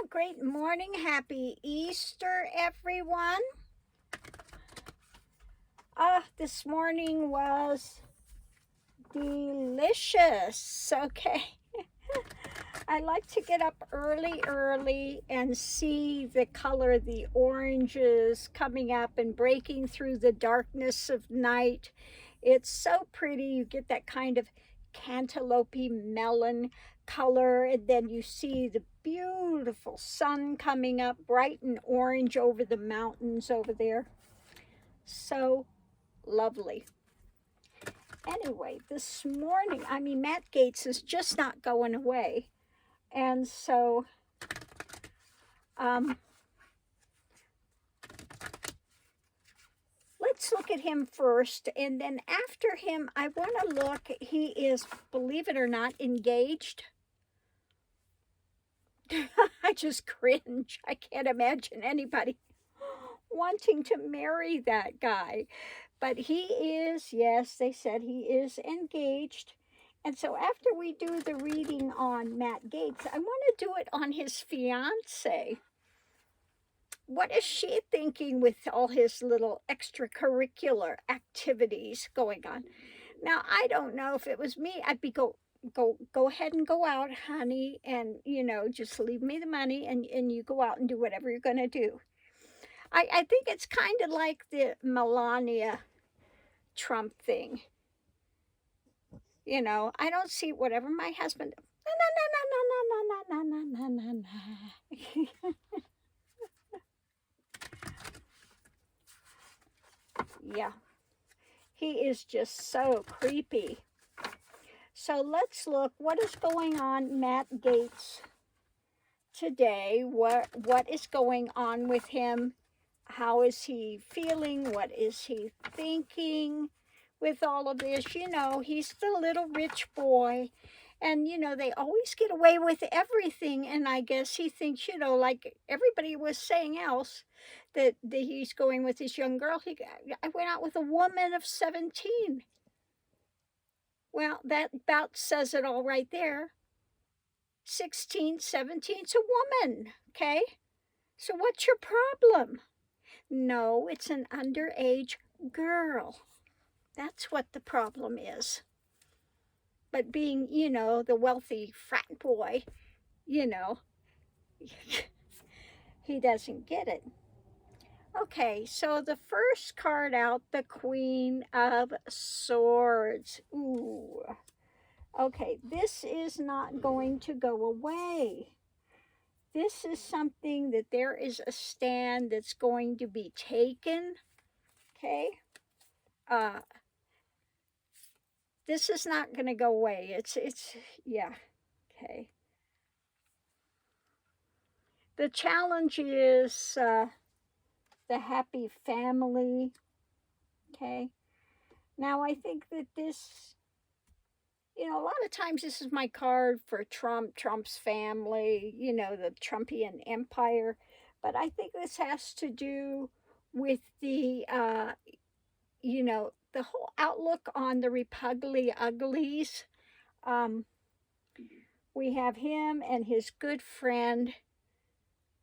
great morning. Happy Easter, everyone. This morning was delicious. Okay. I like to get up early and see the color of the oranges coming up and breaking through the darkness of night. It's so pretty. You get that kind of cantaloupe melon color, and then you see the beautiful sun coming up bright and orange over the mountains over there. So lovely. Anyway, this morning, Matt Gaetz is just not going away. And so let's look at him first. And then after him, I want to look. He is, believe it or not, engaged. I just cringe. I can't imagine anybody wanting to marry that guy. But he is, yes, they said he is engaged. And so after we do the reading on Matt Gaetz, I want to do it on his fiancée. What is she thinking with all his little extracurricular activities going on? Now, I don't know. If it was me, I'd be go ahead and go out, honey, and, just leave me the money and you go out and do whatever you're going to do. I think it's kind of like the Melania Trump thing. I don't see whatever my husband. Yeah, he is just so creepy. So let's look what is going on Matt Gaetz today. What is going on with him? How is he feeling? What is he thinking with all of this? He's the little rich boy. And, they always get away with everything. And I guess he thinks, like everybody was saying else, that he's going with this young girl. I went out with a woman of 17. Well, that about says it all right there. 16, 17, it's a woman, okay? So what's your problem? No, it's an underage girl. That's what the problem is. But being, the wealthy frat boy, he doesn't get it. Okay, so the first card out, the Queen of Swords. Ooh. Okay, this is not going to go away. This is something that there is a stand that's going to be taken. Okay. This is not going to go away. Yeah. Okay. The challenge is the happy family. Okay. Now, I think that this, a lot of times this is my card for Trump's family, the Trumpian empire. But I think this has to do with the, the whole outlook on the Repugly Uglies. We have him and his good friend,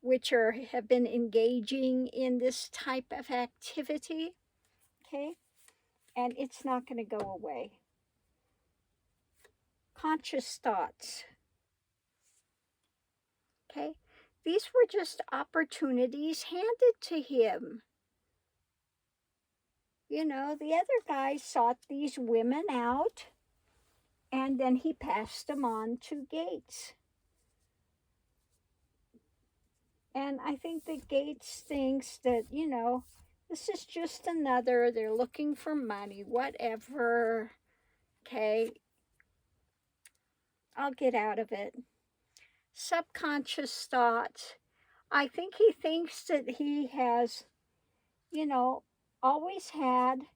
which have been engaging in this type of activity. Okay. And it's not going to go away. Conscious thoughts. Okay. These were just opportunities handed to him. The other guy sought these women out, and then he passed them on to Gaetz. And I think that Gaetz thinks that, this is just another, they're looking for money, whatever. Okay. I'll get out of it. Subconscious thoughts. I think he thinks that he has, always had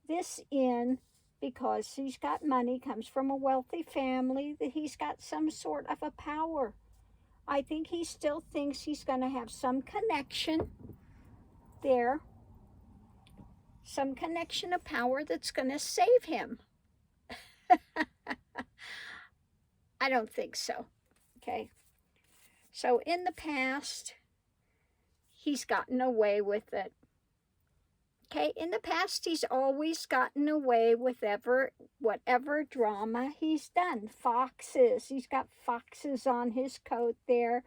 this in because he's got money, comes from a wealthy family, that he's got some sort of a power. I think he still thinks he's going to have some connection there, some connection of power that's going to save him. I don't think so. Okay. So in the past, he's gotten away with it. Okay, in the past, he's always gotten away with whatever drama he's done. Foxes, he's got foxes on his coat there,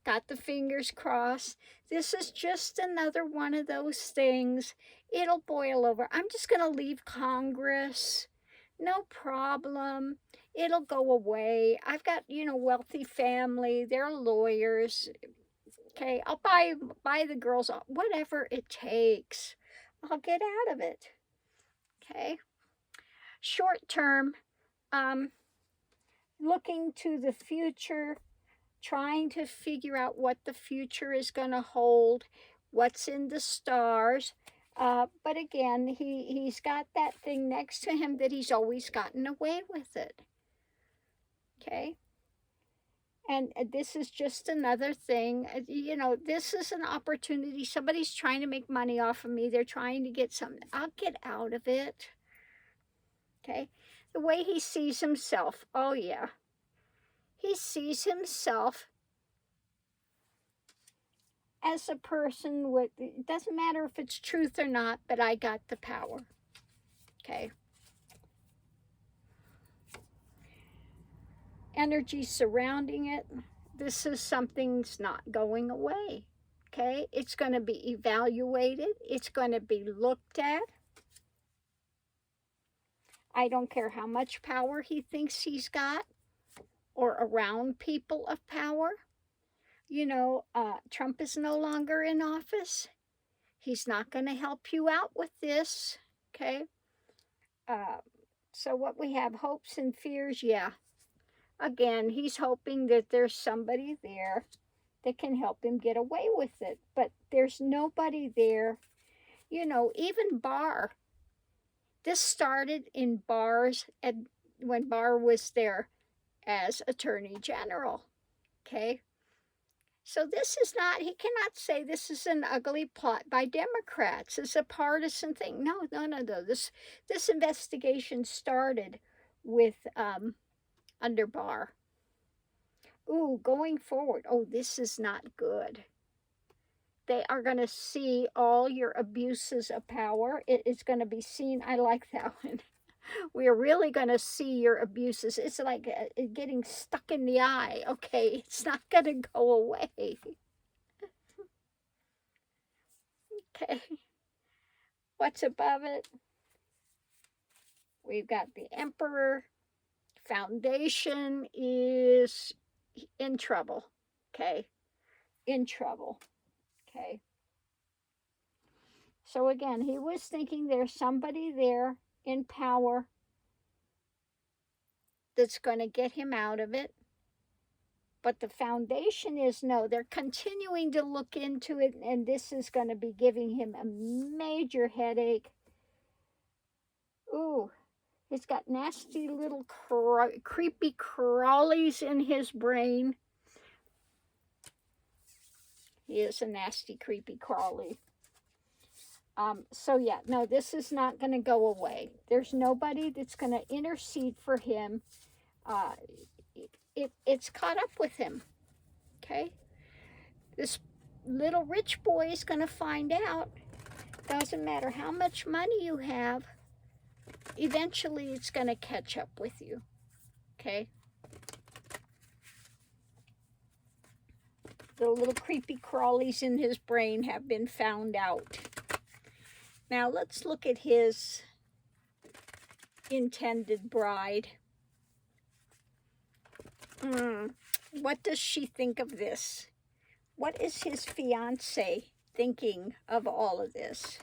got the fingers crossed. This is just another one of those things. It'll boil over. I'm just going to leave Congress. No problem. It'll go away. I've got, wealthy family. They're lawyers. Okay, I'll buy the girls whatever it takes. I'll get out of it. Okay. Short term, looking to the future, trying to figure out what the future is going to hold, what's in the stars. But again, he's got that thing next to him that he's always gotten away with it. Okay. And this is just another thing. This is an opportunity. Somebody's trying to make money off of me. They're trying to get something. I'll get out of it. Okay. The way he sees himself. Oh, yeah. He sees himself as a person with, it doesn't matter if it's truth or not, but I got the power. Okay. Energy surrounding it. This is something's not going away. Okay, it's going to be evaluated. It's going to be looked at. I don't care how much power he thinks he's got or around people of power. Trump is no longer in office. He's not going to help you out with this. Okay. So what we have, hopes and fears, yeah. Again, he's hoping that there's somebody there that can help him get away with it. But there's nobody there. Even Barr. This started in Barr's, when Barr was there as Attorney General. Okay? So this is not, he cannot say this is an ugly plot by Democrats. It's a partisan thing. No. This investigation started with under Barr. Ooh, going forward. Oh, this is not good. They are going to see all your abuses of power. It is going to be seen. I like that one. We are really going to see your abuses. It's like getting stuck in the eye. Okay, it's not going to go away. Okay. What's above it? We've got the Emperor. Foundation is in trouble. Okay. In trouble. Okay. So again, he was thinking there's somebody there in power that's going to get him out of it. But the foundation is no. They're continuing to look into it, and this is going to be giving him a major headache. Ooh. He's got nasty little creepy crawlies in his brain. He is a nasty, creepy crawly. So yeah, no, this is not going to go away. There's nobody that's going to intercede for him. It's caught up with him. Okay? This little rich boy is going to find out. Doesn't matter how much money you have. Eventually, it's going to catch up with you. Okay? The little creepy crawlies in his brain have been found out. Now, let's look at his intended bride. What does she think of this? What is his fiancée thinking of all of this?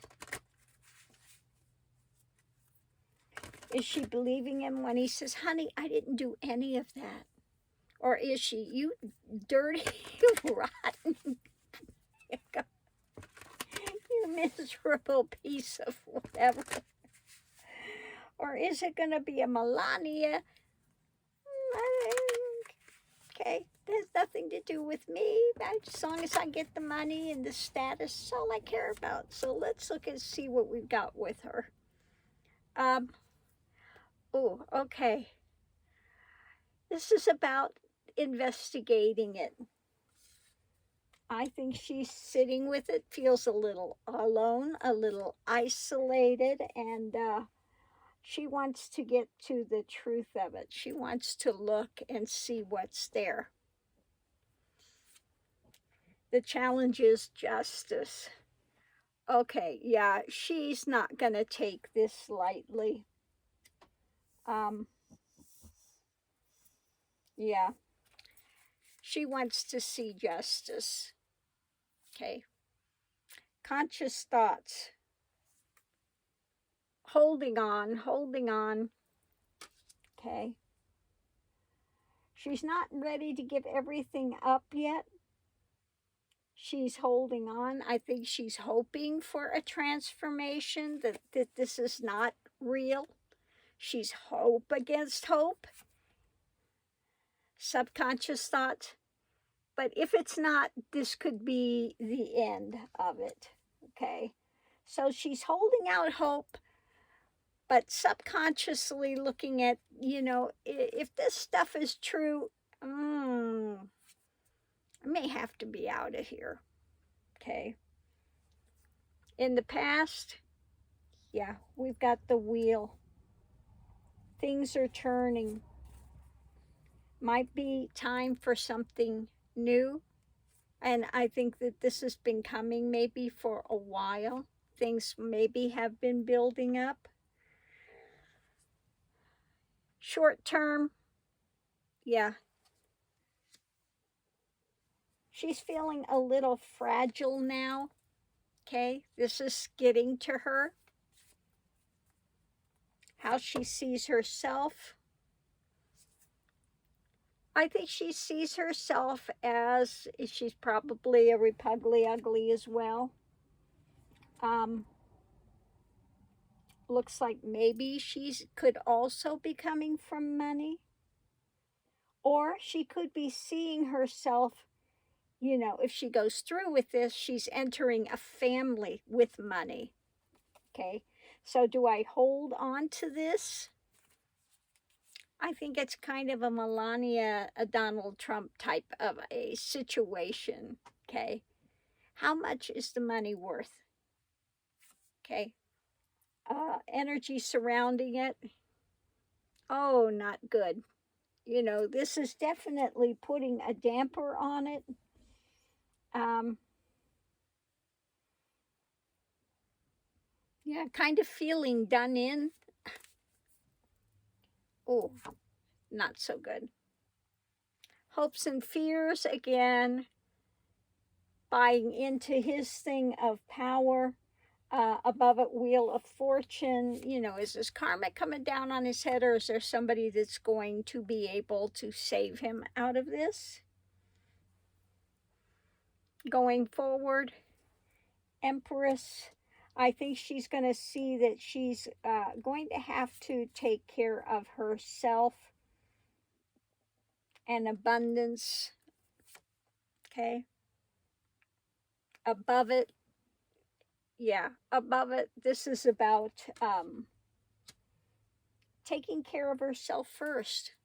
Is she believing him when he says, honey, I didn't do any of that? Or is she, you dirty, rotten, you miserable piece of whatever? Or is it going to be a Melania? Okay, there's nothing to do with me. As long as I get the money and the status, that's all I care about. So let's look and see what we've got with her. Oh, okay. This is about investigating it. I think she's sitting with it, feels a little alone, a little isolated, and she wants to get to the truth of it. She wants to look and see what's there. The challenge is justice. Okay, yeah, she's not going to take this lightly. Yeah, she wants to see justice. Okay. Conscious thoughts. Holding on, holding on. Okay. She's not ready to give everything up yet. She's holding on. I think she's hoping for a transformation, that this is not real. She's hope against hope. Subconscious thought. But if it's not, this could be the end of it. Okay. So she's holding out hope, but subconsciously looking at, if this stuff is true, I may have to be out of here. Okay. In the past, yeah, we've got the wheel. Things are turning. Might be time for something new. And I think that this has been coming maybe for a while. Things maybe have been building up. Short term, yeah. She's feeling a little fragile now. Okay, this is getting to her. How she sees herself. I think she sees herself as, she's probably a repugly ugly as well. Looks like maybe she could also be coming from money. Or she could be seeing herself, if she goes through with this, she's entering a family with money. Okay, so do I hold on to this? I think it's kind of a Melania, a Donald Trump type of a situation. Okay, how much is the money worth? Okay, energy surrounding it. Oh, not good. This is definitely putting a damper on it. Yeah, kind of feeling done in. Oh, not so good. Hopes and fears again. Buying into his thing of power. Above it, Wheel of Fortune. Is this karma coming down on his head, or is there somebody that's going to be able to save him out of this? Going forward, Empress. I think she's going to see that she's going to have to take care of herself and abundance. Okay. Above it, yeah, above it, this is about taking care of herself first,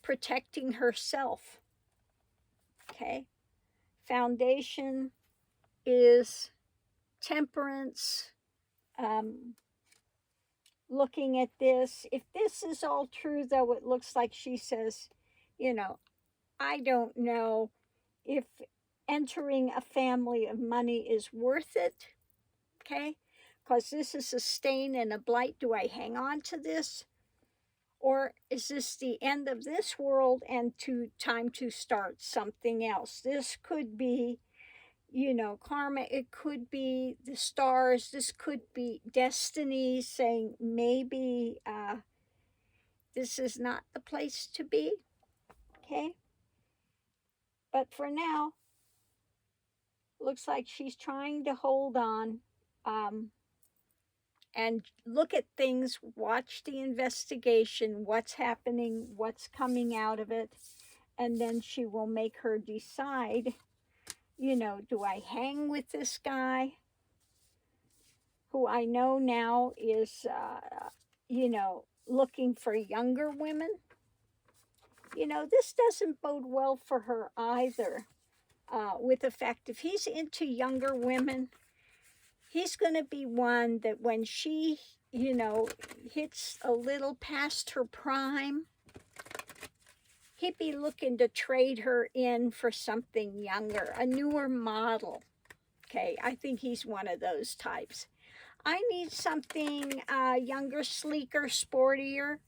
protecting herself. Okay. Foundation is temperance. Looking at this, if this is all true, though, it looks like she says, I don't know if entering a family of money is worth it. Okay, because this is a stain and a blight. Do I hang on to this, or is this the end of this world and time to start something else? This could be, karma. It could be the stars. This could be destiny saying maybe this is not the place to be. Okay, but for now, looks like she's trying to hold on. And look at things, watch the investigation, what's happening, what's coming out of it, and then she will make her decide, do I hang with this guy who I know now is, looking for younger women? This doesn't bode well for her either. with effect. If he's into younger women, he's going to be one that when she, you know, hits a little past her prime, he'd be looking to trade her in for something younger, a newer model. Okay, I think he's one of those types. I need something younger, sleeker, sportier,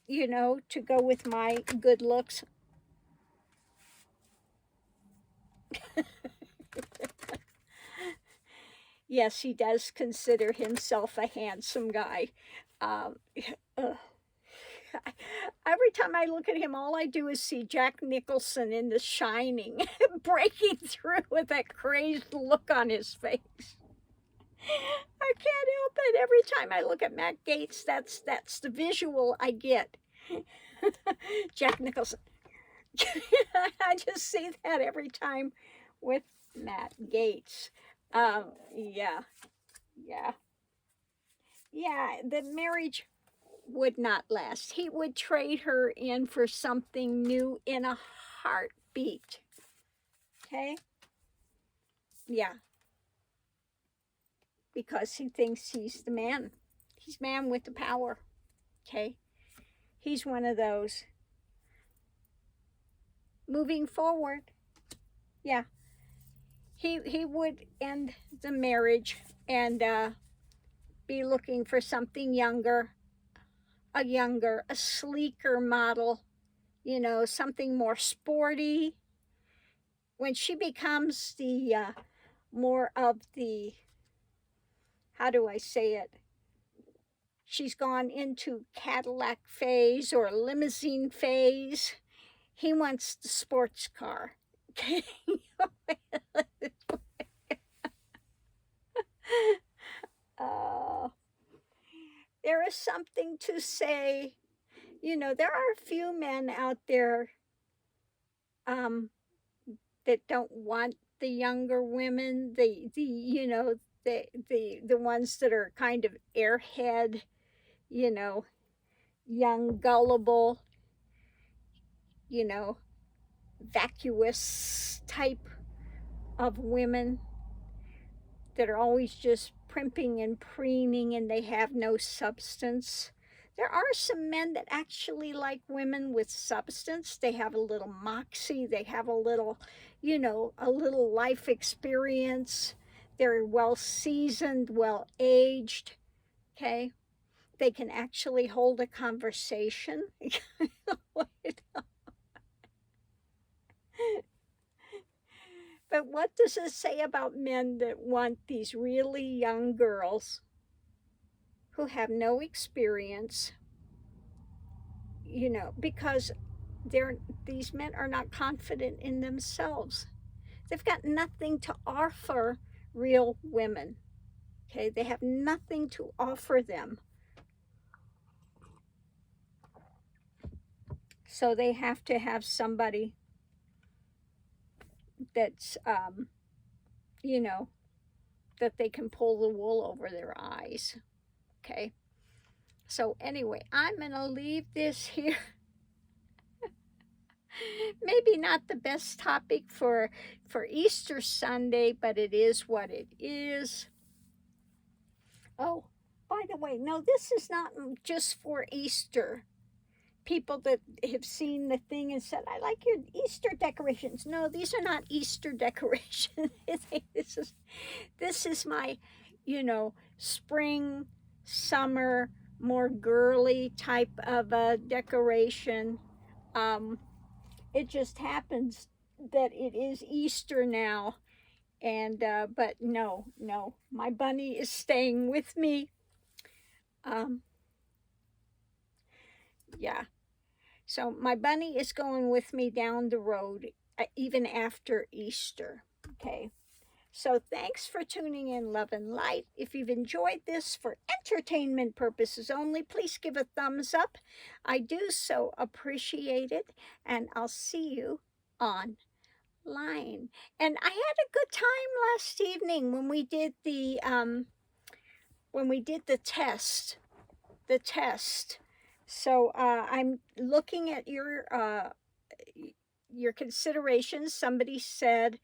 you know, to go with my good looks. Yes, he does consider himself a handsome guy. Um, uh, every time I look at him, all I do is see Jack Nicholson in The Shining breaking through with that crazed look on his face. I can't help it. Every time I look at Matt Gaetz, that's the visual I get. Jack Nicholson. I just see that every time with Matt Gaetz. Yeah, yeah, yeah. The marriage would not last. He would trade her in for something new in a heartbeat. Okay? Yeah. Because he thinks he's the man. He's man with the power. Okay? He's one of those. Moving forward, yeah, he would end the marriage and be looking for something younger, a sleeker model, you know, something more sporty. When she becomes the more of the, how do I say it? She's gone into Cadillac phase or limousine phase. He wants the sports car. Okay. uh, there is something to say. You know, there are a few men out there that don't want the younger women, the you know, the ones that are kind of airhead, you know, young, gullible, you know, vacuous type of women that are always just primping and preening and they have no substance. There are some men that actually like women with substance. They have a little moxie. They have a little, you know, a little life experience. They're well seasoned, well aged. Okay. They can actually hold a conversation. But what does it say about men that want these really young girls who have no experience, you know, because these men are not confident in themselves. They've got nothing to offer real women. Okay, they have nothing to offer them. So they have to have somebody that's, you know, that they can pull the wool over their eyes. Okay. So anyway, I'm going to leave this here. Maybe not the best topic for Easter Sunday, but it is what it is. Oh, by the way, no, this is not just for Easter. People that have seen the thing and said, I like your Easter decorations. No, these are not Easter decorations. This is my, you know, spring, summer, more girly type of a decoration. It just happens that it is Easter now. And, but no, my bunny is staying with me. Yeah. So my bunny is going with me down the road, even after Easter. Okay. So thanks for tuning in, Love and Light. If you've enjoyed this for entertainment purposes only, please give a thumbs up. I do so appreciate it. And I'll see you online. And I had a good time last evening when we did the test. The test. So I'm looking at your your considerations. Somebody said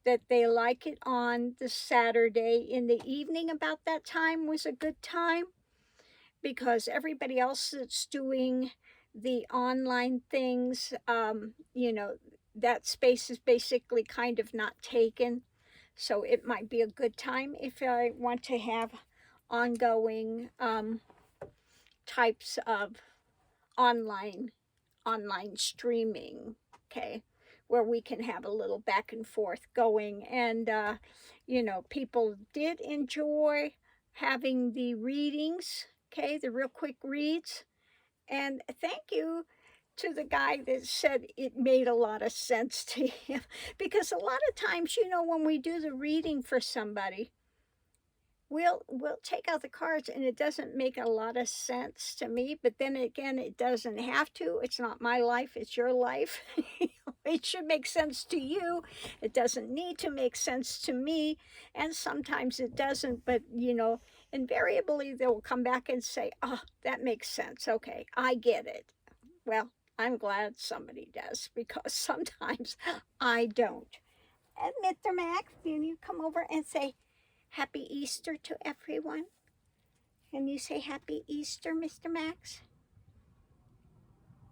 that they like it on the Saturday in the evening. About that time was a good time, because everybody else that's doing the online things, you know, that space is basically kind of not taken. So it might be a good time if I want to have ongoing types of online streaming, okay, where we can have a little back and forth going. And you know, people did enjoy having the readings, okay, the real quick reads. And thank you to the guy that said it made a lot of sense to him, because a lot of times, you know, when we do the reading for somebody, we'll take out the cards and it doesn't make a lot of sense to me. But then again, it doesn't have to. It's not my life, it's your life. It should make sense to you. It doesn't need to make sense to me. And sometimes it doesn't, but you know, invariably they will come back and say, oh, that makes sense. Okay, I get it. Well, I'm glad somebody does, because sometimes I don't. And Mr. Max, can you come over and say Happy Easter to everyone? Can you say Happy Easter, Mr. Max?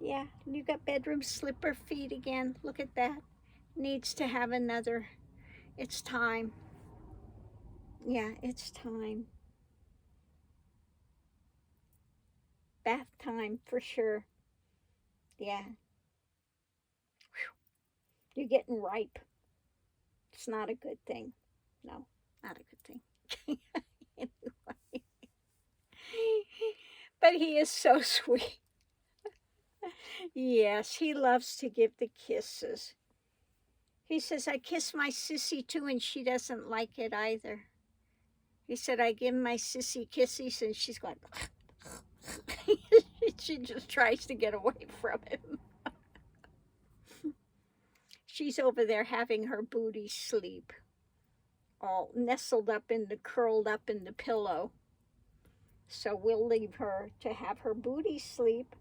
Yeah, you got bedroom slipper feet again. Look at that. Needs to have another. It's time. Yeah, it's time. Bath time for sure. Yeah. Whew. You're getting ripe. It's not a good thing. No, not a good thing. Anyway. But he is so sweet. Yes, he loves to give the kisses. He says, I kiss my sissy too, and she doesn't like it either. He said, I give my sissy kisses, and she's going, she just tries to get away from him. She's over there having her booty sleep, all nestled up in the, curled up in the pillow. So we'll leave her to have her booty sleep.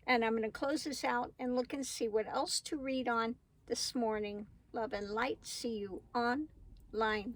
And I'm going to close this out and look and see what else to read on this morning. Love and light. See you online.